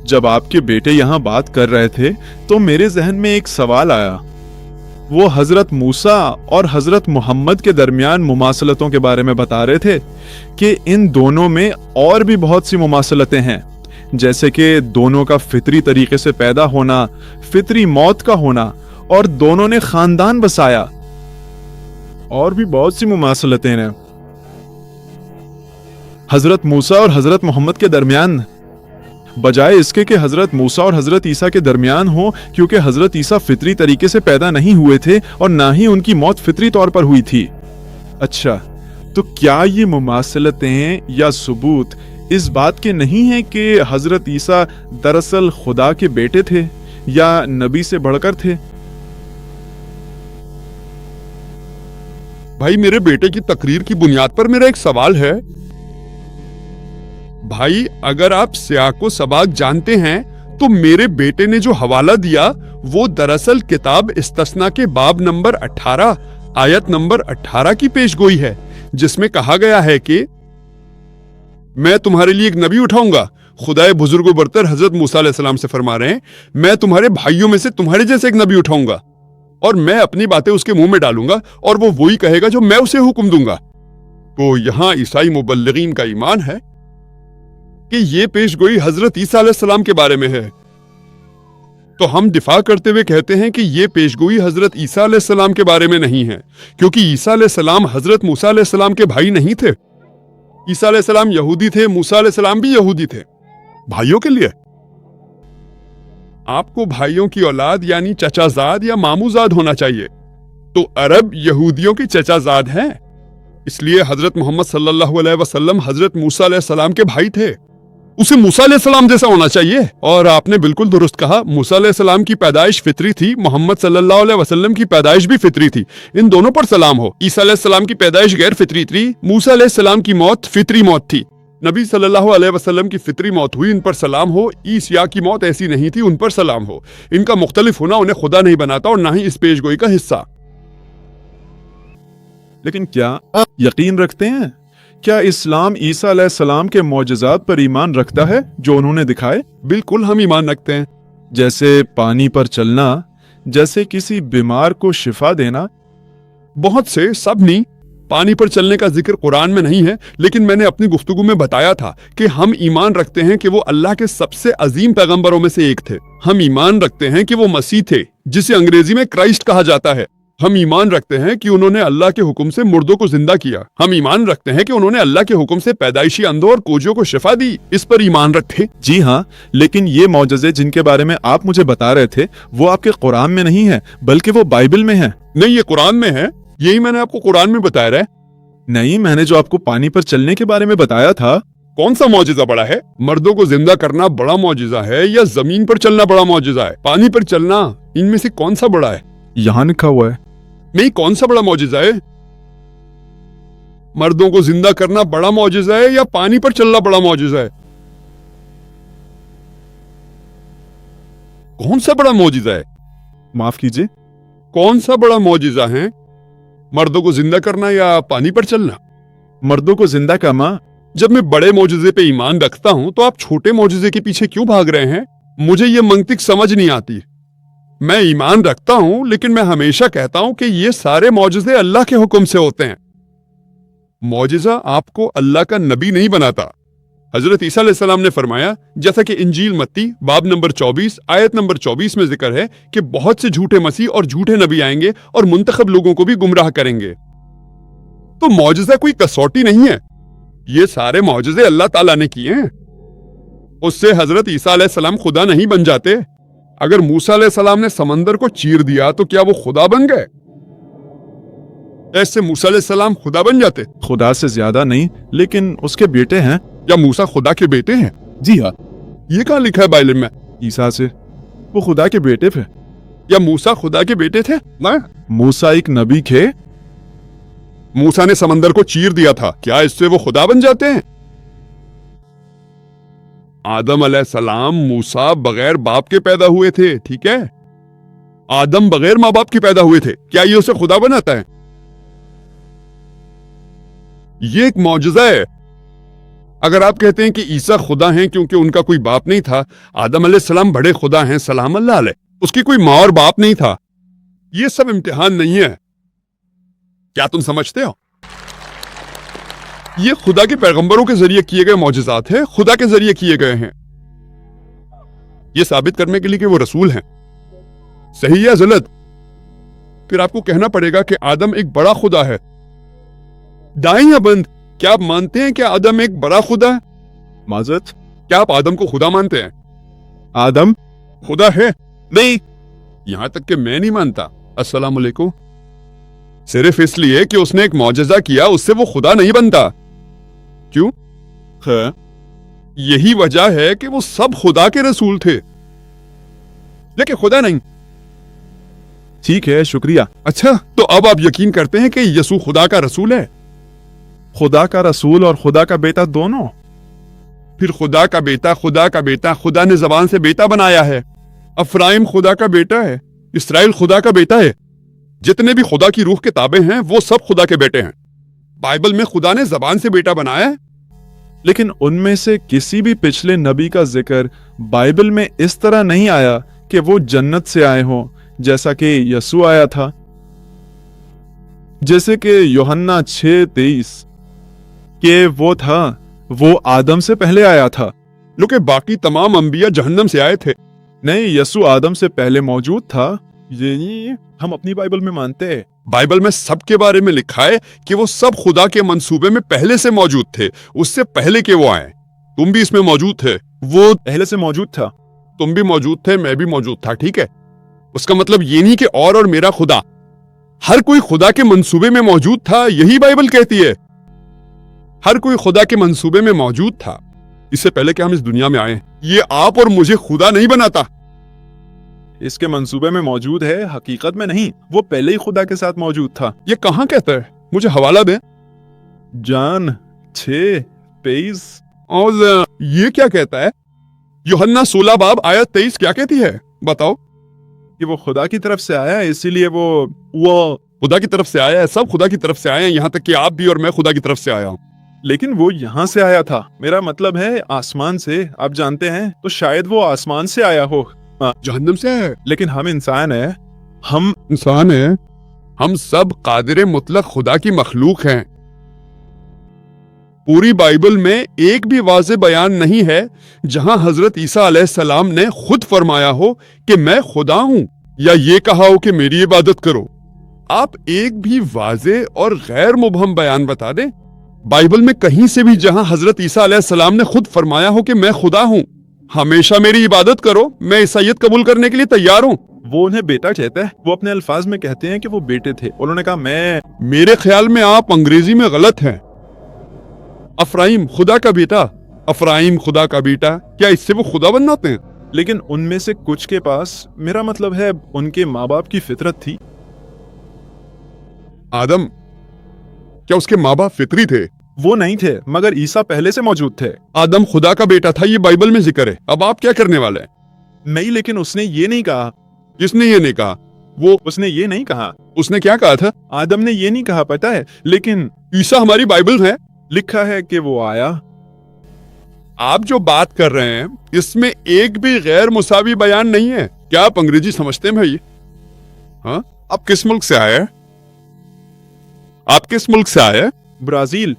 جب آپ کے بیٹے یہاں بات کر رہے تھے تو میرے ذہن میں ایک سوال آیا۔ وہ حضرت موسیٰ اور حضرت محمد کے درمیان مماثلتوں کے بارے میں بتا رہے تھے کہ ان دونوں میں اور بھی بہت سی مماثلتیں ہیں، جیسے کہ دونوں کا فطری طریقے سے پیدا ہونا، فطری موت کا ہونا، اور دونوں نے خاندان بسایا۔ اور بھی بہت سی مماثلتیں ہیں حضرت موسیٰ اور حضرت محمد کے درمیان، بجائے اس کے کہ حضرت موسیٰ اور حضرت عیسیٰ کے درمیان ہو، کیونکہ حضرت عیسیٰ فطری طریقے سے پیدا نہیں ہوئے تھے اور نہ ہی ان کی موت فطری طور پر ہوئی تھی۔ اچھا، تو کیا یہ مماثلتیں یا ثبوت اس بات کے نہیں ہیں کہ حضرت عیسیٰ دراصل خدا کے بیٹے تھے یا نبی سے بڑھ کر تھے؟ بھائی، میرے بیٹے کی تقریر کی بنیاد پر میرا ایک سوال ہے۔ بھائی، اگر آپ سیاق و سباق جانتے ہیں تو میرے بیٹے نے جو حوالہ دیا وہ دراصل کتاب استثناء کے باب نمبر 18 آیت نمبر 18 کی پیش گوئی ہے، جس میں کہا گیا ہے کہ میں تمہارے لیے ایک نبی اٹھاؤں گا۔ خدائے بزرگ و برتر حضرت موسیٰ علیہ السلام سے فرما رہے ہیں، میں تمہارے بھائیوں میں سے تمہارے جیسے ایک نبی اٹھاؤں گا اور میں اپنی باتیں اس کے منہ میں ڈالوں گا اور وہ وہی کہے گا جو میں اسے حکم دوں گا۔ تو یہاں عیسائی مبلغین کا ایمان ہے کہ یہ پیش گوئی حضرت عیسیٰ علیہ السلام کے بارے میں ہے، تو ہم دفاع کرتے ہوئے کہتے ہیں کہ یہ پیش گوئی حضرت عیسیٰ علیہ السلام کے بارے میں نہیں ہے، کیونکہ عیسیٰ علیہ السلام حضرت موسیٰ علیہ السلام کے بھائی نہیں تھے۔ عیسیٰ علیہ السلام یہودی تھے، موسیٰ علیہ السلام بھی یہودی تھے۔ بھائیوں کے لیے آپ کو بھائیوں کی اولاد یعنی چچا زاد یا ماموں زاد ہونا چاہیے، تو عرب یہودیوں کے چچا زاد ہیں، اس لیے حضرت محمد صلی اللہ علیہ وسلم حضرت موسیٰ علیہ السلام کے بھائی تھے، اسے موسیٰ علیہ السلام جیسا ہونا چاہیے۔ اور آپ نے بالکل درست کہا، موسیٰ علیہ السلام کی پیدائش فطری تھی، محمد صلی اللہ علیہ وسلم کی پیدائش بھی فطری تھی، ان دونوں پر سلام ہو۔ عیسیٰ علیہ السلام کی پیدائش غیر فطری تھی، موسیٰ علیہ السلام کی موت فطری موت تھی۔ نبی صلی اللہ علیہ وسلم کی فطری موت ہوئی، ان پر سلام ہو۔ عیسیٰ کی موت ایسی نہیں تھی، ان پر سلام ہو۔ ان کا مختلف ہونا انہیں خدا نہیں بناتا اور نہ ہی اس پیش گوئی کا حصہ۔ لیکن کیا آپ یقین رکھتے ہیں؟ کیا اسلام عیسیٰ علیہ السلام کے معجزات پر ایمان رکھتا ہے جو انہوں نے دکھائے؟ بالکل ہم ایمان رکھتے ہیں، جیسے پانی پر چلنا، جیسے کسی بیمار کو شفا دینا۔ بہت سے، سب نہیں۔ پانی پر چلنے کا ذکر قرآن میں نہیں ہے، لیکن میں نے اپنی گفتگو میں بتایا تھا کہ ہم ایمان رکھتے ہیں کہ وہ اللہ کے سب سے عظیم پیغمبروں میں سے ایک تھے۔ ہم ایمان رکھتے ہیں کہ وہ مسیح تھے، جسے انگریزی میں کرائسٹ کہا جاتا ہے۔ ہم ایمان رکھتے ہیں کہ انہوں نے اللہ کے حکم سے مردوں کو زندہ کیا۔ ہم ایمان رکھتے ہیں کہ انہوں نے اللہ کے حکم سے پیدائشی اندھوں اور کوجوں کو شفا دی۔ اس پر ایمان رکھتے۔ جی ہاں، لیکن یہ معجزے جن کے بارے میں آپ مجھے بتا رہے تھے وہ آپ کے قرآن میں نہیں ہے، بلکہ وہ بائبل میں ہے۔ نہیں، یہ قرآن میں ہے، یہی میں نے آپ کو قرآن میں بتایا رہا ہے۔ نہیں، میں نے جو آپ کو پانی پر چلنے کے بارے میں بتایا تھا۔ کون سا معجزہ بڑا ہے؟ مردوں کو زندہ کرنا بڑا معجزہ ہے یا زمین پر چلنا بڑا معجزہ ہے؟ پانی پر چلنا، ان میں سے کون سا بڑا ہے؟ یہاں لکھا ہوا ہے۔ نہیں، کون سا بڑا معجزہ ہے؟ مردوں کو زندہ کرنا بڑا معجزہ ہے یا پانی پر چلنا بڑا معجزہ ہے؟ کون سا بڑا معجزہ ہے؟ معاف کیجیے، کون سا بڑا معجزہ ہے؟ مردوں کو زندہ کرنا یا پانی پر چلنا؟ مردوں کو زندہ کرنا۔ جب میں بڑے معجزے پہ ایمان رکھتا ہوں تو آپ چھوٹے معجزے کے پیچھے کیوں بھاگ رہے ہیں؟ مجھے یہ منطق سمجھ نہیں آتی۔ میں ایمان رکھتا ہوں، لیکن میں ہمیشہ کہتا ہوں کہ یہ سارے معجزے اللہ کے حکم سے ہوتے ہیں۔ معجزہ آپ کو اللہ کا نبی نہیں بناتا۔ حضرت عیسیٰ علیہ السلام نے فرمایا، جیسا کہ انجیل متی باب نمبر 24 آیت نمبر 24 میں ذکر ہے کہ بہت سے جھوٹے مسیح اور جھوٹے نبی آئیں گے اور منتخب لوگوں کو بھی گمراہ کریں گے۔ تو معجزہ کوئی کسوٹی نہیں ہے، یہ سارے معجزے اللہ تعالیٰ نے کیے ہیں۔ اس سے حضرت عیسیٰ علیہ السلام خدا نہیں بن جاتے۔ اگر موسیٰ علیہ السلام نے سمندر کو چیر دیا تو کیا وہ خدا بن گئے؟ ایسے موسیٰ علیہ السلام خدا بن جاتے؟ خدا سے زیادہ نہیں، لیکن اس کے بیٹے ہیں۔ یا موسیٰ خدا کے بیٹے ہیں؟ جی ہاں، یہ کہاں لکھا ہے بائبل میں؟ عیسیٰ سے وہ خدا کے بیٹے تھے۔ یا موسیٰ خدا کے بیٹے تھے؟ نہ، موسیٰ ایک نبی تھے۔ موسیٰ نے سمندر کو چیر دیا تھا، کیا اس سے وہ خدا بن جاتے ہیں؟ آدم علیہ السلام موسیٰ بغیر باپ کے پیدا ہوئے تھے، ٹھیک ہے؟ آدم بغیر ماں باپ کے پیدا ہوئے تھے، کیا یہ اسے خدا بناتا ہے؟ یہ ایک معجزہ ہے۔ اگر آپ کہتے ہیں کہ عیسیٰ خدا ہیں کیونکہ ان کا کوئی باپ نہیں تھا، آدم علیہ السلام بڑے خدا ہیں، سلام اللہ علیہ، اس کی کوئی ماں اور باپ نہیں تھا، یہ سب امتحان نہیں ہے. کیا تم سمجھتے ہو؟ یہ خدا کے پیغمبروں کے ذریعے کیے گئے معجزات ہیں، خدا کے ذریعے کیے گئے ہیں، یہ ثابت کرنے کے لیے کہ وہ رسول ہیں. صحیح یا غلط؟ پھر آپ کو کہنا پڑے گا کہ آدم ایک بڑا خدا ہے. دائیں یا بند؟ کیا آپ مانتے ہیں کہ آدم ایک بڑا خدا ہے؟ معذرت، کیا آپ آدم کو خدا مانتے ہیں؟ آدم خدا ہے؟ نہیں. یہاں تک کہ میں نہیں مانتا. السلام علیکم. صرف اس لیے کہ اس نے ایک معجزہ کیا اس سے وہ خدا نہیں بنتا. کیوں؟ ہاں، یہی وجہ ہے کہ وہ سب خدا کے رسول تھے لیکن خدا نہیں. ٹھیک ہے، شکریہ. اچھا، تو اب آپ یقین کرتے ہیں کہ یسوع خدا کا رسول ہے؟ خدا کا رسول اور خدا کا بیٹا دونوں. پھر خدا کا بیٹا، خدا کا بیٹا، خدا نے زبان سے بیٹا بنایا ہے. افرائیم خدا کا بیٹا ہے، اسرائیل خدا کا بیٹا ہے. جتنے بھی خدا کی روح کے تابع ہیں وہ سب خدا کے بیٹے ہیں. بائبل میں خدا نے زبان سے بیٹا بنایا ہے. لیکن ان میں سے کسی بھی پچھلے نبی کا ذکر بائبل میں اس طرح نہیں آیا کہ وہ جنت سے آئے ہوں جیسا کہ یسوع آیا تھا. جیسے کہ یوحنا 6:23 کہ وہ آدم سے پہلے آیا تھا. کہ باقی تمام انبیاء جہنم سے آئے تھے. نہیں، یسوع آدم سے پہلے موجود تھا. یہ ہم اپنی بائبل میں مانتے ہیں. بائبل میں سب کے بارے میں لکھا ہے کہ وہ سب خدا کے منصوبے میں پہلے سے موجود تھے، اس سے پہلے کہ وہ آئے. تم بھی اس میں موجود تھے. وہ پہلے سے موجود تھا. تم بھی موجود تھے، میں بھی موجود تھا. ٹھیک ہے، اس کا مطلب یہ نہیں کہ اور میرا خدا. ہر کوئی خدا کے منصوبے میں موجود تھا، یہی بائبل کہتی ہے. ہر کوئی خدا کے منصوبے میں موجود تھا اس سے پہلے کہ ہم اس دنیا میں آئے. یہ آپ اور مجھے خدا نہیں بناتا. اس کے منصوبے میں موجود ہے، حقیقت میں نہیں. وہ پہلے ہی خدا کے ساتھ موجود تھا. یہ کہاں کہتا ہے؟ مجھے حوالہ دیں. جان 6:23. اور یہ کیا کہتا ہے؟ یوحنا 16 باب آیت 23 کیا کہتی ہے؟ بتاؤ. کہ وہ خدا کی طرف سے آیا، اسی لیے وہ خدا کی طرف سے آیا ہے. سب خدا کی طرف سے آئے ہیں، یہاں تک کہ آپ بھی اور میں خدا کی طرف سے آیا ہوں. لیکن وہ یہاں سے آیا تھا. میرا مطلب ہے آسمان سے. آپ جانتے ہیں تو شاید وہ آسمان سے آیا ہو. جہنم سے ہے. لیکن ہم انسان ہیں. ہم سب قادر مطلق خدا کی مخلوق ہیں. پوری بائبل میں ایک بھی واضح بیان نہیں ہے جہاں حضرت عیسیٰ علیہ السلام نے خود فرمایا ہو کہ میں خدا ہوں، یا یہ کہا ہو کہ میری عبادت کرو. آپ ایک بھی واضح اور غیر مبہم بیان بتا دیں بائبل میں کہیں سے بھی جہاں حضرت عیسیٰ علیہ السلام نے خود فرمایا ہو کہ میں خدا ہوں، ہمیشہ میری عبادت کرو، میں عیسائیت قبول کرنے کے لیے تیار ہوں. وہ انہیں بیٹا کہتا ہے. وہ اپنے الفاظ میں کہتے ہیں کہ وہ بیٹے تھے. انہوں نے کہا میرے خیال میں آپ انگریزی میں غلط ہیں. افرائیم خدا کا بیٹا، افرائیم خدا کا بیٹا، کیا اس سے وہ خدا بن جاتے ہیں؟ لیکن ان میں سے کچھ کے پاس، میرا مطلب ہے ان کے ماں باپ کی فطرت تھی. آدم، کیا اس کے ماں باپ فطری تھے؟ وہ نہیں تھے، مگر عیسیٰ پہلے سے موجود تھے. آدم خدا کا بیٹا تھا، یہ بائبل میں ذکر ہے. اب آپ کیا کرنے والے ہیں؟ نہیں، لیکن اس نے یہ نہیں کہا. اس نے یہ نہیں کہا. اس نے یہ نہیں کہا. اس نے کیا کہا تھا؟ آدم نے یہ نہیں کہا، پتا ہے. لیکن عیسیٰ ہماری بائبل ہے، لکھا ہے کہ وہ آیا. آپ جو بات کر رہے ہیں اس میں ایک بھی غیر مساوی بیان نہیں ہے. کیا آپ انگریزی سمجھتے ہیں بھائی؟ ہاں، آپ کس ملک سے آئے؟ آپ کس ملک سے آئے؟ برازیل.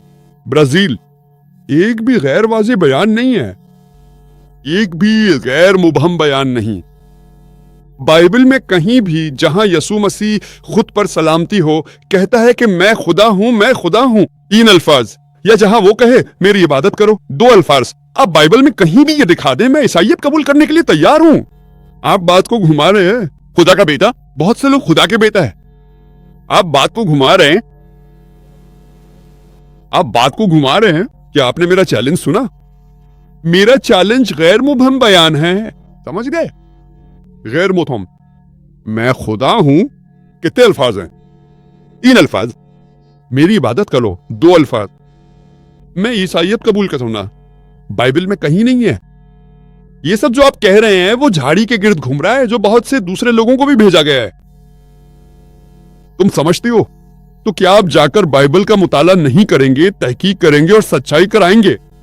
ایک بھی غیر واضح بیان نہیں ہے، ایک بھی غیر مبہم بیان نہیں. بائبل میں کہیں بھی جہاں یسوع مسیح خود پر سلامتی ہو کہتا ہے کہ میں خدا ہوں، میں خدا ہوں، 3 الفاظ، یا جہاں وہ کہے میری عبادت کرو، 2 الفاظ. آپ بائبل میں کہیں بھی یہ دکھا دیں میں عیسائیت قبول کرنے کے لیے تیار ہوں. آپ بات کو گھما رہے ہیں. خدا کا بیٹا، بہت سے لوگ خدا کے بیٹا ہے. آپ بات کو گھما رہے ہیں. کیا آپ نے میرا چیلنج سنا؟ میرا چیلنج غیر مبہم بیان ہے. سمجھ گئے؟ غیر مبہم. میں خدا ہوں. کتنے الفاظ ہیں؟ 3 الفاظ. میری عبادت کرو، 2 الفاظ. میں عیسائیت قبول کروں گا. بائبل میں کہیں نہیں ہے. یہ سب جو آپ کہہ رہے ہیں وہ جھاڑی کے گرد گھوم رہا ہے جو بہت سے دوسرے لوگوں کو بھی بھیجا گیا ہے. تم سمجھتے ہو؟ تو کیا آپ جا کر بائبل کا مطالعہ نہیں کریں گے، تحقیق کریں گے اور سچائی کرائیں گے؟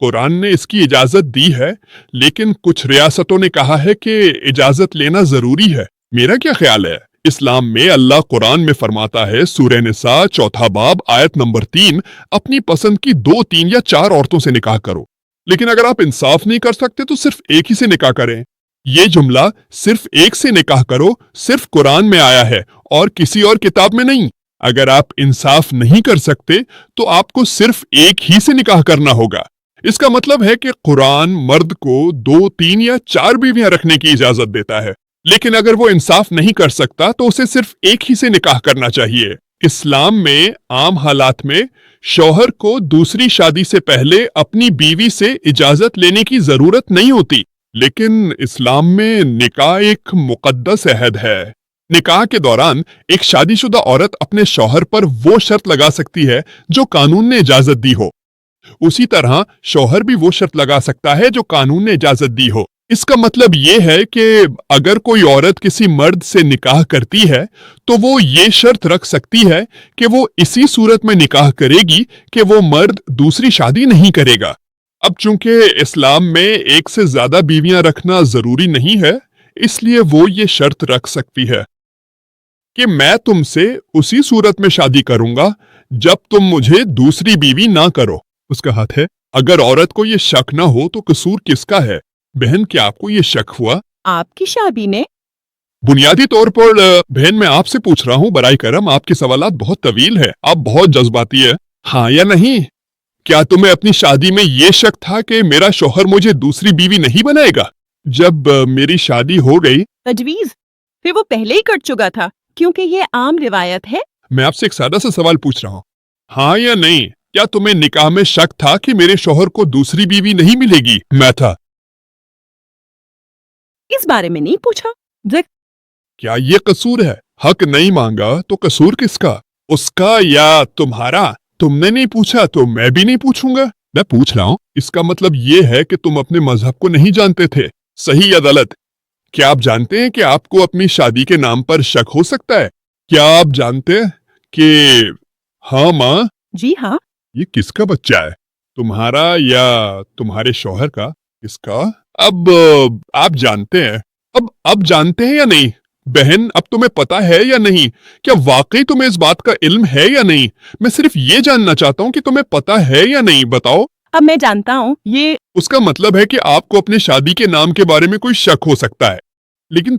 قرآن نے اس کی اجازت دی ہے، لیکن کچھ ریاستوں نے کہا ہے کہ اجازت لینا ضروری ہے۔ میرا کیا خیال ہے؟ اسلام میں اللہ قرآن میں فرماتا ہے، سورہ نساء 4 باب آیت نمبر 3، اپنی پسند کی 2، 3 یا 4 عورتوں سے نکاح کرو۔ لیکن اگر آپ انصاف نہیں کر سکتے تو صرف ایک ہی سے نکاح کریں۔ یہ جملہ صرف ایک سے نکاح کرو صرف قرآن میں آیا ہے اور کسی اور کتاب میں نہیں۔ اگر آپ انصاف نہیں کر سکتے تو آپ کو صرف ایک ہی سے نکاح کرنا ہوگا۔ اس کا مطلب ہے کہ قرآن مرد کو 2، 3 یا 4 بیویاں رکھنے کی اجازت دیتا ہے، لیکن اگر وہ انصاف نہیں کر سکتا تو اسے صرف ایک ہی سے نکاح کرنا چاہیے۔ اسلام میں عام حالات میں شوہر کو دوسری شادی سے پہلے اپنی بیوی سے اجازت لینے کی ضرورت نہیں ہوتی، لیکن اسلام میں نکاح ایک مقدس عہد ہے۔ نکاح کے دوران ایک شادی شدہ عورت اپنے شوہر پر وہ شرط لگا سکتی ہے جو قانون نے اجازت دی ہو۔ اسی طرح شوہر بھی وہ شرط لگا سکتا ہے جو قانون نے اجازت دی ہو۔ اس کا مطلب یہ ہے کہ اگر کوئی عورت کسی مرد سے نکاح کرتی ہے تو وہ یہ شرط رکھ سکتی ہے کہ وہ اسی صورت میں نکاح کرے گی کہ وہ مرد دوسری شادی نہیں کرے گا۔ اب چونکہ اسلام میں ایک سے زیادہ بیویاں رکھنا ضروری نہیں ہے، اس لیے وہ یہ شرط رکھ سکتی ہے کہ میں تم سے اسی صورت میں شادی کروں گا جب تم مجھے دوسری بیوی نہ کرو۔ اس کا ہاتھ ہے۔ اگر عورت کو یہ شک نہ ہو تو قصور کس کا ہے؟ بہن، کیا آپ کو یہ شک ہوا؟ آپ کی شادی نے؟ بنیادی طور پر بہن میں آپ سے پوچھ رہا ہوں، برائے کرم آپ کے سوالات بہت طویل ہے، آپ بہت جذباتی ہے۔ ہاں یا نہیں؟ کیا تمہیں اپنی شادی میں یہ شک تھا کہ میرا شوہر مجھے دوسری بیوی نہیں بنائے گا؟ جب میری شادی ہو گئی، تجویز پھر وہ پہلے ہی کٹ چکا تھا کیونکہ یہ عام روایت ہے۔ میں آپ سے ایک سادہ سا سوال پوچھ رہا ہوں، ہاں یا نہیں؟ کیا تمہیں نکاح میں شک تھا کہ میرے شوہر کو دوسری بیوی نہیں ملے گی؟ میں تھا۔ اس بارے میں نہیں پوچھا۔ کیا یہ قصور ہے؟ حق نہیں مانگا تو قصور کس کا؟ اس کا یا تمہارا؟ تم نے نہیں پوچھا تو میں بھی نہیں پوچھوں گا۔ میں پوچھ رہا ہوں، اس کا مطلب یہ ہے کہ تم اپنے مذہب کو نہیں جانتے تھے، صحیح یا غلط؟ کیا آپ جانتے ہیں کہ آپ کو اپنی شادی کے نام پر شک ہو سکتا ہے؟ کیا آپ جانتے ہیں کہ ہاں ماں، جی ہاں۔ یہ کس کا بچہ ہے؟ تمہارا یا تمہارے شوہر کا؟ کس کا؟ اب آپ جانتے ہیں؟ اب جانتے ہیں یا نہیں؟ بہن، اب تمہیں پتا ہے یا نہیں؟ کیا واقعی تمہیں اس بات کا علم ہے یا نہیں؟ میں صرف یہ جاننا چاہتا ہوں کہ تمہیں پتا ہے یا نہیں، بتاؤ۔ اب میں جانتا ہوں۔ یہ اس کا مطلب ہے کہ آپ کو اپنے شادی کے نام کے بارے میں کوئی شک ہو سکتا ہے، لیکن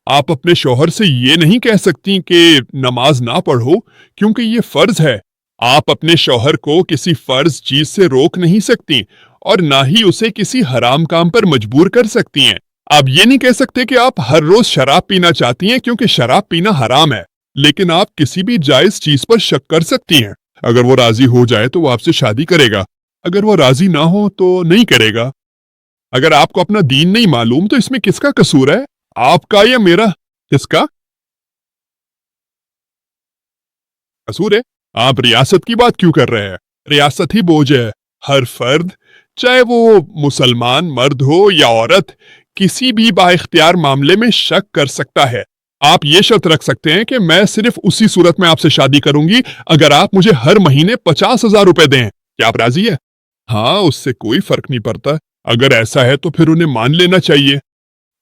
آپ اپنے شوہر سے یہ نہیں کہہ سکتی کہ نماز نہ پڑھو کیونکہ یہ فرض ہے۔ آپ اپنے شوہر کو کسی فرض چیز سے روک نہیں سکتی اور نہ ہی اسے کسی حرام کام پر مجبور کر سکتی ہیں۔ آپ یہ نہیں کہہ سکتے کہ آپ ہر روز شراب پینا چاہتی ہیں کیونکہ شراب پینا حرام ہے، لیکن آپ کسی بھی جائز چیز پر شک کر سکتی ہیں۔ اگر وہ راضی ہو جائے تو وہ آپ سے شادی کرے گا، اگر وہ راضی نہ ہو تو نہیں کرے گا۔ اگر آپ کو اپنا دین نہیں معلوم تو اس میں کس کا قصور ہے؟ آپ کا یا میرا؟ کس کا قصور ہے؟ آپ ریاست کی بات کیوں کر رہے ہیں؟ ریاست ہی بوجھ ہے۔ ہر فرد، چاہے وہ مسلمان مرد ہو یا عورت، کسی بھی با اختیار معاملے میں شک کر سکتا ہے۔ آپ یہ شرط رکھ سکتے ہیں کہ میں صرف اسی صورت میں آپ سے شادی کروں گی اگر آپ مجھے ہر مہینے 50,000 روپے دیں۔ کیا آپ راضی ہے؟ ہاں، اس سے کوئی فرق نہیں پڑتا۔ اگر ایسا ہے تو پھر انہیں مان لینا چاہیے۔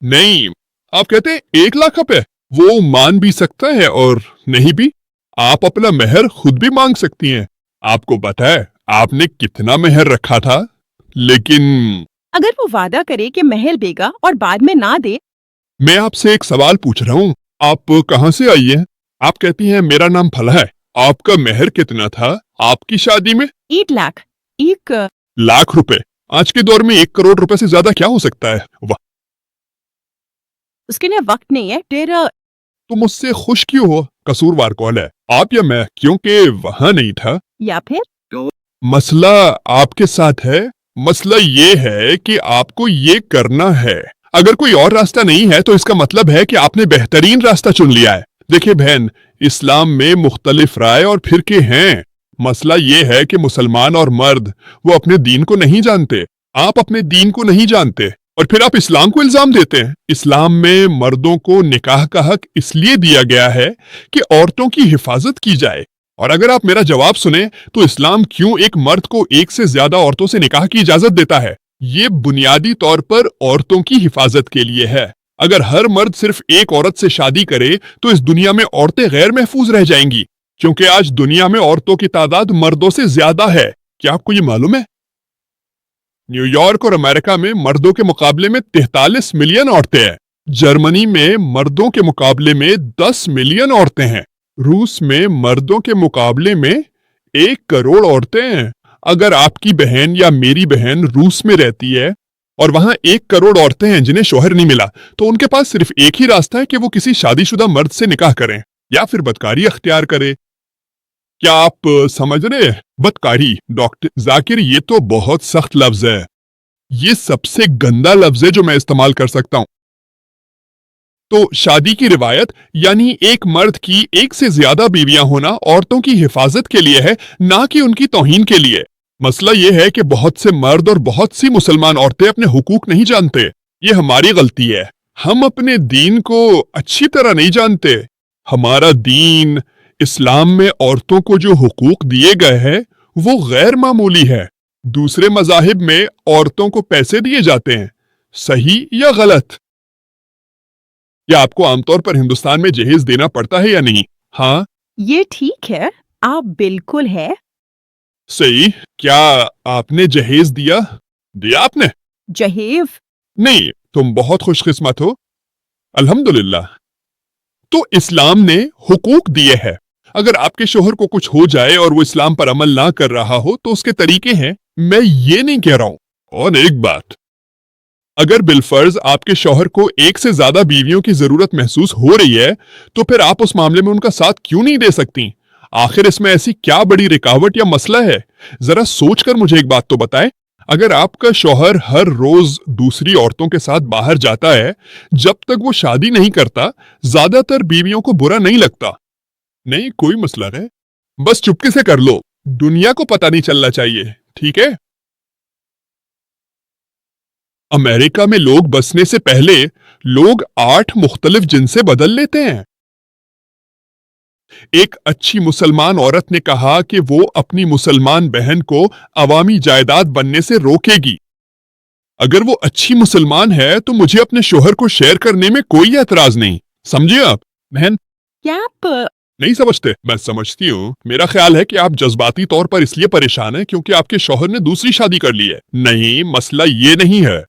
نہیں، آپ کہتے ہیں 1 لاکھ روپے، وہ مان بھی سکتا ہے اور نہیں بھی۔ آپ اپنا مہر خود بھی مانگ سکتی ہیں۔ آپ کو پتہ ہے آپ نے کتنا مہر رکھا تھا؟ لیکن اگر وہ وعدہ کرے کہ مہر دے گا اور بعد میں نہ دے۔ میں آپ سے ایک سوال پوچھ رہا ہوں، آپ کہاں سے آئی ہیں؟ آپ کہتی ہیں میرا نام پھلا ہے۔ آپ کا مہر کتنا تھا آپ کی شادی میں؟ 8 لاکھ۔ 1 لاکھ روپے؟ آج کے دور میں 1 کروڑ روپے سے زیادہ کیا ہو سکتا ہے؟ واہ! اس کے لیے وقت نہیں ہے۔ تم اس سے خوش کیوں ہو؟ قصوروار کون ہے، آپ یا میں؟ کیونکہ وہاں نہیں تھا؟ یا پھر مسئلہ آپ کے ساتھ ہے۔ مسئلہ یہ ہے کہ آپ کو یہ کرنا ہے۔ اگر کوئی اور راستہ نہیں ہے تو اس کا مطلب ہے کہ آپ نے بہترین راستہ چن لیا ہے۔ دیکھیں بہن، اسلام میں مختلف رائے اور فرقے ہیں۔ مسئلہ یہ ہے کہ مسلمان اور مرد وہ اپنے دین کو نہیں جانتے۔ آپ اپنے دین کو نہیں جانتے اور پھر آپ اسلام کو الزام دیتے ہیں۔ اسلام میں مردوں کو نکاح کا حق اس لیے دیا گیا ہے کہ عورتوں کی حفاظت کی جائے۔ اور اگر آپ میرا جواب سنیں تو اسلام کیوں ایک مرد کو ایک سے زیادہ عورتوں سے نکاح کی اجازت دیتا ہے؟ یہ بنیادی طور پر عورتوں کی حفاظت کے لیے ہے۔ اگر ہر مرد صرف ایک عورت سے شادی کرے تو اس دنیا میں عورتیں غیر محفوظ رہ جائیں گی، کیونکہ آج دنیا میں عورتوں کی تعداد مردوں سے زیادہ ہے۔ کیا آپ کو یہ معلوم ہے؟ نیو یارک اور امریکہ میں مردوں کے مقابلے میں 43 ملین عورتیں ہیں۔ جرمنی میں مردوں کے مقابلے میں 10 ملین عورتیں ہیں۔ روس میں مردوں کے مقابلے میں 1 کروڑ عورتیں ہیں۔ اگر آپ کی بہن یا میری بہن روس میں رہتی ہے اور وہاں 1 کروڑ عورتیں ہیں جنہیں شوہر نہیں ملا، تو ان کے پاس صرف ایک ہی راستہ ہے کہ وہ کسی شادی شدہ مرد سے نکاح کریں یا پھر بدکاری اختیار کرے۔ کیا آپ سمجھ رہے ہیں؟ بدکاری، ڈاکٹر ذاکر، یہ تو بہت سخت لفظ ہے۔ یہ سب سے گندا لفظ ہے جو میں استعمال کر سکتا ہوں۔ تو شادی کی روایت یعنی ایک مرد کی ایک سے زیادہ بیویاں ہونا عورتوں کی حفاظت کے لیے ہے، نہ کہ ان کی توہین کے لیے۔ مسئلہ یہ ہے کہ بہت سے مرد اور بہت سی مسلمان عورتیں اپنے حقوق نہیں جانتے۔ یہ ہماری غلطی ہے۔ ہم اپنے دین کو اچھی طرح نہیں جانتے۔ ہمارا دین اسلام میں عورتوں کو جو حقوق دیے گئے ہیں وہ غیر معمولی ہے۔ دوسرے مذاہب میں عورتوں کو پیسے دیے جاتے ہیں، صحیح یا غلط؟ یا آپ کو عام طور پر ہندوستان میں جہیز دینا پڑتا ہے یا نہیں؟ ہاں، یہ ٹھیک ہے، آپ بالکل ہے۔ صحیح۔ کیا آپ نے جہیز دیا آپ نے؟ جہیز؟ نہیں، تم بہت خوش قسمت ہو، الحمدللہ۔ تو اسلام نے حقوق دیے ہیں۔ اگر آپ کے شوہر کو کچھ ہو جائے اور وہ اسلام پر عمل نہ کر رہا ہو تو اس کے طریقے ہیں۔ میں یہ نہیں کہہ رہا ہوں۔ اور ایک بات، اگر بالفرض آپ کے شوہر کو ایک سے زیادہ بیویوں کی ضرورت محسوس ہو رہی ہے تو پھر آپ اس معاملے میں ان کا ساتھ کیوں نہیں دے سکتی؟ آخر اس میں ایسی کیا بڑی رکاوٹ یا مسئلہ ہے؟ ذرا سوچ کر مجھے ایک بات تو بتائیں۔ اگر آپ کا شوہر ہر روز دوسری عورتوں کے ساتھ باہر جاتا ہے، جب تک وہ شادی نہیں کرتا، زیادہ تر بیویوں کو برا نہیں لگتا۔ نہیں، کوئی مسئلہ نہیں، بس چپکے سے کر لو، دنیا کو پتہ نہیں چلنا چاہیے، ٹھیک ہے؟ امریکہ میں لوگ بسنے سے پہلے لوگ 8 مختلف جنسیں بدل لیتے ہیں۔ ایک اچھی مسلمان عورت نے کہا کہ وہ اپنی مسلمان بہن کو عوامی جائیداد بننے سے روکے گی۔ اگر وہ اچھی مسلمان ہے تو مجھے اپنے شوہر کو شیئر کرنے میں کوئی اعتراض نہیں۔ سمجھے آپ بہن؟ کیا آپ نہیں سمجھتے؟ میں سمجھتی ہوں۔ میرا خیال ہے کہ آپ جذباتی طور پر اس لیے پریشان ہیں کیونکہ آپ کے شوہر نے دوسری شادی کر لی ہے۔ نہیں، مسئلہ یہ نہیں ہے۔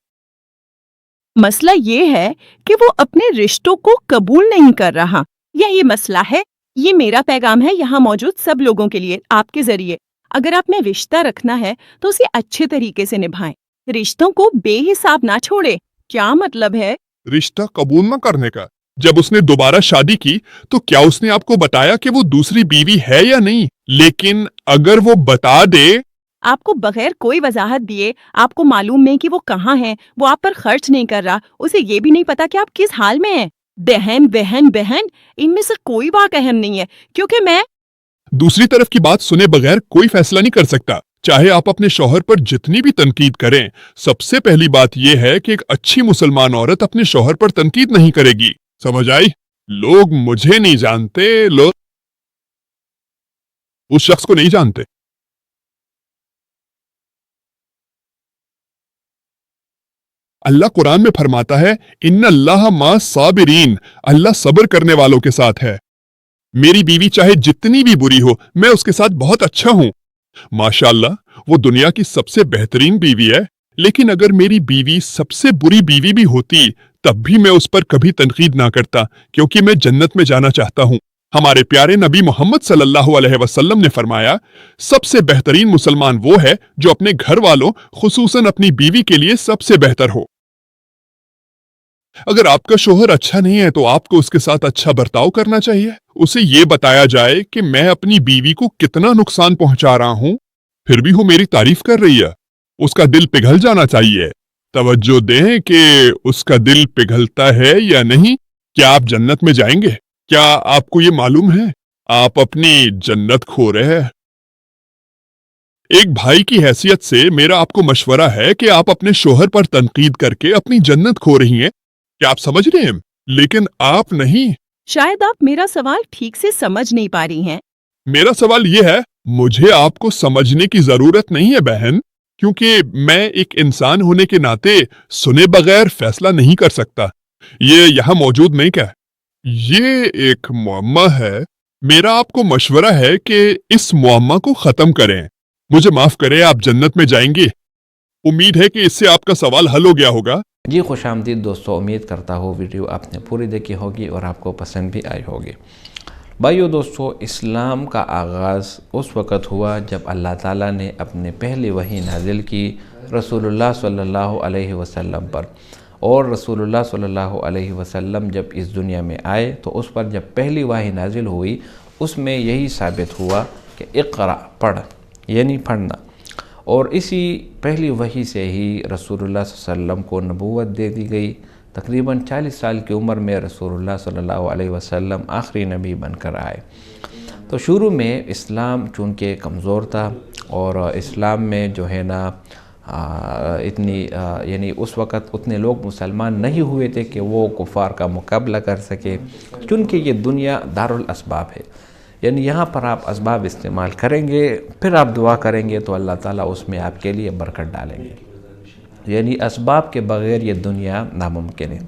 مسئلہ یہ ہے کہ وہ اپنے رشتوں کو قبول نہیں کر رہا۔ یہی مسئلہ ہے۔ یہ میرا پیغام ہے یہاں موجود سب لوگوں کے لیے، آپ کے ذریعے۔ اگر آپ میں رشتہ رکھنا ہے تو اسے اچھے طریقے سے نبھائیں، رشتوں کو بے حساب نہ چھوڑے۔ کیا مطلب ہے؟ رشتہ قبول نہ کرنے کا؟ جب اس نے دوبارہ شادی کی تو کیا اس نے آپ کو بتایا کہ وہ دوسری بیوی ہے یا نہیں؟ لیکن اگر وہ بتا دے، آپ کو بغیر کوئی وضاحت دیے آپ کو معلوم نہیں کہ وہ کہاں ہے، وہ آپ پر خرچ نہیں کر رہا، اسے یہ بھی نہیں پتا کہ آپ کس حال میں ہیں۔ بہن بہن بہن، ان میں سے کوئی بات اہم نہیں ہے، کیونکہ میں دوسری طرف کی بات سنے بغیر کوئی فیصلہ نہیں کر سکتا۔ چاہے آپ اپنے شوہر پر جتنی بھی تنقید کریں، سب سے پہلی بات یہ ہے کہ ایک اچھی مسلمان عورت اپنے شوہر پر تنقید نہیں کرے گی۔ سمجھ آئی؟ لوگ مجھے نہیں جانتے، لوگ اس شخص کو نہیں جانتے۔ اللہ قرآن میں فرماتا ہے، ان اللہ مع صابرین، اللہ صبر کرنے والوں کے ساتھ ہے۔ میری بیوی چاہے جتنی بھی بری ہو، میں اس کے ساتھ بہت اچھا ہوں۔ ماشاءاللہ، وہ دنیا کی سب سے بہترین بیوی ہے، لیکن اگر میری بیوی سب سے بری بیوی بھی ہوتی تب بھی میں اس پر کبھی تنقید نہ کرتا، کیونکہ میں جنت میں جانا چاہتا ہوں۔ ہمارے پیارے نبی محمد صلی اللہ علیہ وسلم نے فرمایا، سب سے بہترین مسلمان وہ ہے جو اپنے گھر والوں خصوصاً اپنی بیوی کے لیے سب سے بہتر ہو۔ اگر آپ کا شوہر اچھا نہیں ہے تو آپ کو اس کے ساتھ اچھا برتاؤ کرنا چاہیے۔ اسے یہ بتایا جائے کہ میں اپنی بیوی کو کتنا نقصان پہنچا رہا ہوں، پھر بھی وہ میری تعریف کر رہی ہے۔ اس کا دل پگھل جانا چاہیے۔ توجہ دیں کہ اس کا دل پگھلتا ہے یا نہیں۔ کیا آپ جنت میں جائیں گے؟ کیا آپ کو یہ معلوم ہے آپ اپنی جنت کھو رہے ہیں؟ ایک بھائی کی حیثیت سے میرا آپ کو مشورہ ہے کہ آپ اپنے شوہر پر تنقید کر کے اپنی جنت کھو رہی ہیں۔ کیا آپ سمجھ رہے ہیں؟ لیکن آپ نہیں۔ شاید آپ میرا سوال ٹھیک سے سمجھ نہیں پا رہی ہیں۔ میرا سوال یہ ہے، مجھے آپ کو سمجھنے کی ضرورت نہیں ہے بہن، کیونکہ میں ایک انسان ہونے کے ناطے سنے بغیر فیصلہ نہیں کر سکتا۔ یہ یہاں موجود نہیں کیا؟ یہ ایک معمہ ہے۔ میرا آپ کو مشورہ ہے کہ اس معمہ کو ختم کریں۔ مجھے معاف کریں، آپ جنت میں جائیں گے۔ امید ہے کہ اس سے آپ کا سوال حل ہو گیا ہوگا۔ جی خوش آمدید دوستو، امید کرتا ہوں ویڈیو آپ نے پوری دیکھی ہوگی اور آپ کو پسند بھی آئی ہوگی۔ بھائیو دوستو، اسلام کا آغاز اس وقت ہوا جب اللہ تعالیٰ نے اپنے پہلی وحی نازل کی رسول اللہ صلی اللہ علیہ وسلم پر، اور رسول اللہ صلی اللہ علیہ وسلم جب اس دنیا میں آئے تو اس پر جب پہلی وحی نازل ہوئی اس میں یہی ثابت ہوا کہ اقرأ، پڑھ، یعنی پڑھنا، اور اسی پہلی وحی سے ہی رسول اللہ صلی اللہ علیہ وسلم کو نبوت دے دی گئی۔ تقریباً 40 سال کی عمر میں رسول اللہ صلی اللہ علیہ وسلم آخری نبی بن کر آئے۔ تو شروع میں اسلام چونکہ کمزور تھا، اور اسلام میں جو ہے نا یعنی اس وقت اتنے لوگ مسلمان نہیں ہوئے تھے کہ وہ کفار کا مقابلہ کر سکے، چونکہ یہ دنیا دارالاسباب ہے، یعنی یہاں پر آپ اسباب استعمال کریں گے، پھر آپ دعا کریں گے تو اللہ تعالیٰ اس میں آپ کے لیے برکت ڈالیں گے۔ یعنی اسباب کے بغیر یہ دنیا ناممکن ہے۔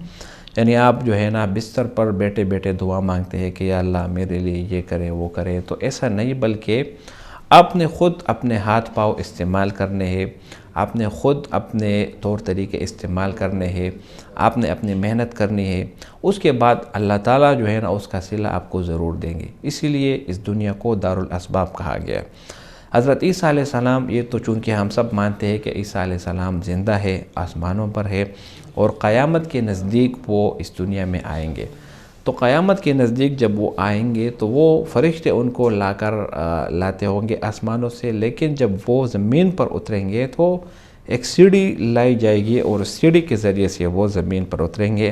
یعنی آپ جو ہے نا بستر پر بیٹھے بیٹھے دعا مانگتے ہیں کہ یا اللہ میرے لیے یہ کرے وہ کرے، تو ایسا نہیں، بلکہ آپ نے خود اپنے ہاتھ پاؤں استعمال کرنے ہیں، آپ نے خود اپنے طور طریقے استعمال کرنے ہیں، آپ نے اپنی محنت کرنی ہے، اس کے بعد اللہ تعالیٰ جو ہے نا اس کا صلہ آپ کو ضرور دیں گے۔ اسی لیے اس دنیا کو دارالاسباب کہا گیا ہے۔ حضرت عیسیٰ علیہ السلام، یہ تو چونکہ ہم سب مانتے ہیں کہ عیسیٰ علیہ السلام زندہ ہے، آسمانوں پر ہے، اور قیامت کے نزدیک وہ اس دنیا میں آئیں گے۔ تو قیامت کے نزدیک جب وہ آئیں گے تو وہ فرشتے ان کو لاتے ہوں گے آسمانوں سے، لیکن جب وہ زمین پر اتریں گے تو ایک سیڑھی لائی جائے گی، اور سیڑھی کے ذریعے سے وہ زمین پر اتریں گے۔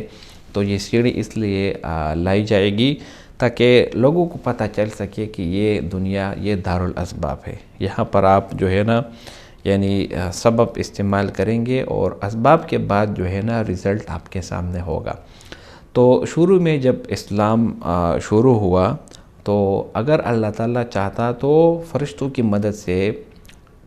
تو یہ سیڑھی اس لیے لائی جائے گی تاکہ لوگوں کو پتہ چل سکے کہ یہ دنیا یہ دارالاسباب ہے، یہاں پر آپ جو ہے نا یعنی سبب استعمال کریں گے، اور اسباب کے بعد جو ہے نا رزلٹ آپ کے سامنے ہوگا۔ تو شروع میں جب اسلام شروع ہوا تو اگر اللہ تعالیٰ چاہتا تو فرشتوں کی مدد سے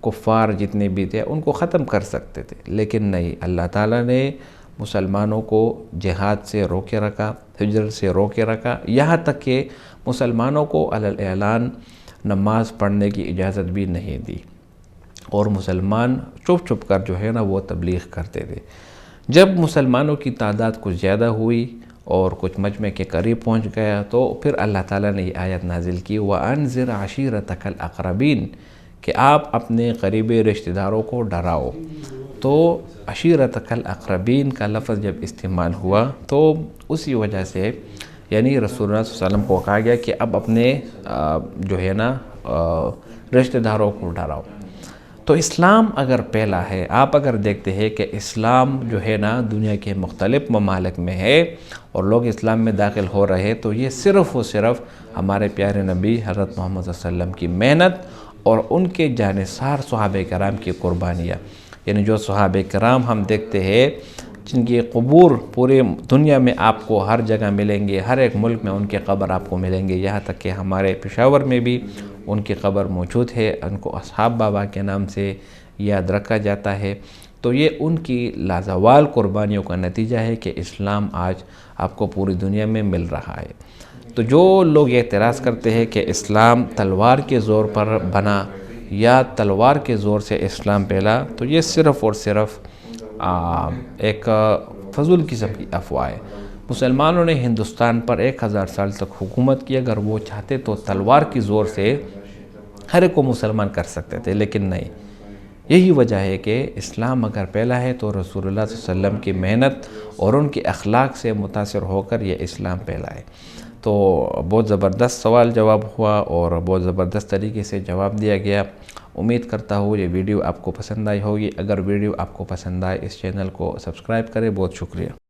کفار جتنے بھی تھے ان کو ختم کر سکتے تھے، لیکن نہیں، اللہ تعالیٰ نے مسلمانوں کو جہاد سے روکے رکھا، ہجرت سے روکے رکھا، یہاں تک کہ مسلمانوں کو علی الاعلان نماز پڑھنے کی اجازت بھی نہیں دی، اور مسلمان چھپ چھپ کر جو ہے نا وہ تبلیغ کرتے تھے۔ جب مسلمانوں کی تعداد کچھ زیادہ ہوئی اور کچھ مجمع کے قریب پہنچ گیا تو پھر اللہ تعالیٰ نے یہ آیت نازل کی، وَأَنذِرْ عَشِيرَتَكَ الْأَقْرَبِينَ، کہ آپ اپنے قریبی رشتہ داروں کو ڈراؤ۔ تو عشیرتک الاقربین کا لفظ جب استعمال ہوا تو اسی وجہ سے یعنی رسول اللہ صلی اللہ علیہ وسلم کو کہا گیا کہ اب اپنے جو ہے نا رشتہ داروں کو ڈراؤ۔ تو اسلام اگر پھیلا ہے، آپ اگر دیکھتے ہیں کہ اسلام جو ہے نا دنیا کے مختلف ممالک میں ہے اور لوگ اسلام میں داخل ہو رہے، تو یہ صرف و صرف ہمارے پیارے نبی حضرت محمد صلی اللہ علیہ وسلم کی محنت اور ان کے جانثار صحابہ کرام کی قربانیاں، یعنی جو صحابہ کرام ہم دیکھتے ہیں جن کی قبور پورے دنیا میں آپ کو ہر جگہ ملیں گے، ہر ایک ملک میں ان کے قبر آپ کو ملیں گے، یہاں تک کہ ہمارے پشاور میں بھی ان کی قبر موجود ہے، ان کو اصحاب بابا کے نام سے یاد رکھا جاتا ہے۔ تو یہ ان کی لازوال قربانیوں کا نتیجہ ہے کہ اسلام آج آپ کو پوری دنیا میں مل رہا ہے۔ تو جو لوگ یہ اعتراض کرتے ہیں کہ اسلام تلوار کے زور پر بنا یا تلوار کے زور سے اسلام پھیلا، تو یہ صرف اور صرف ایک فضول قسم کی افواہ ہے۔ مسلمانوں نے ہندوستان پر 1000 سال تک حکومت کی، اگر وہ چاہتے تو تلوار کی زور سے ہر ایک کو مسلمان کر سکتے تھے، لیکن نہیں۔ یہی وجہ ہے کہ اسلام اگر پھیلا ہے تو رسول اللہ صلی اللہ علیہ وسلم کی محنت اور ان کے اخلاق سے متاثر ہو کر یہ اسلام پھیلا ہے۔ تو بہت زبردست سوال جواب ہوا اور بہت زبردست طریقے سے جواب دیا گیا۔ امید کرتا ہوں یہ ویڈیو آپ کو پسند آئی ہوگی۔ اگر ویڈیو آپ کو پسند آئے اس چینل کو سبسکرائب کریں، بہت شکریہ۔